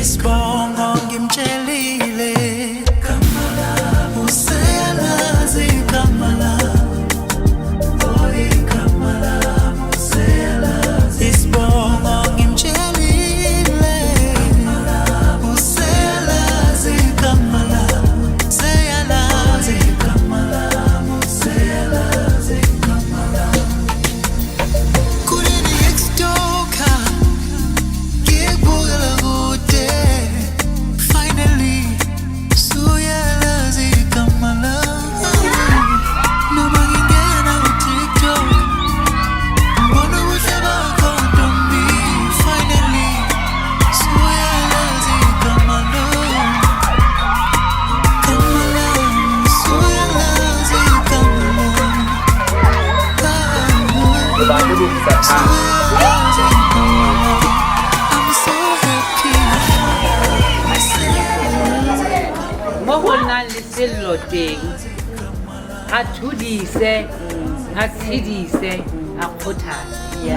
Isibongo ngimtshelile Kamala useyalazi Kamala Oy Kamala useyalazi Isibongo ngimtshelile Kamala useyalazi Kamala useyalazi Kamala useyalazi Kamala Kuleni extoka ngikubukela kude finally suyalazi Kamala noma ngingena ku-TikTok ngibona ubuhle bakho Ntombi finally suyalazi Kamala Kamala suyalazi Kamala suyalazi Kamala I'm so happy mo go nna le sello teng a thudise a tshedise a kgothatse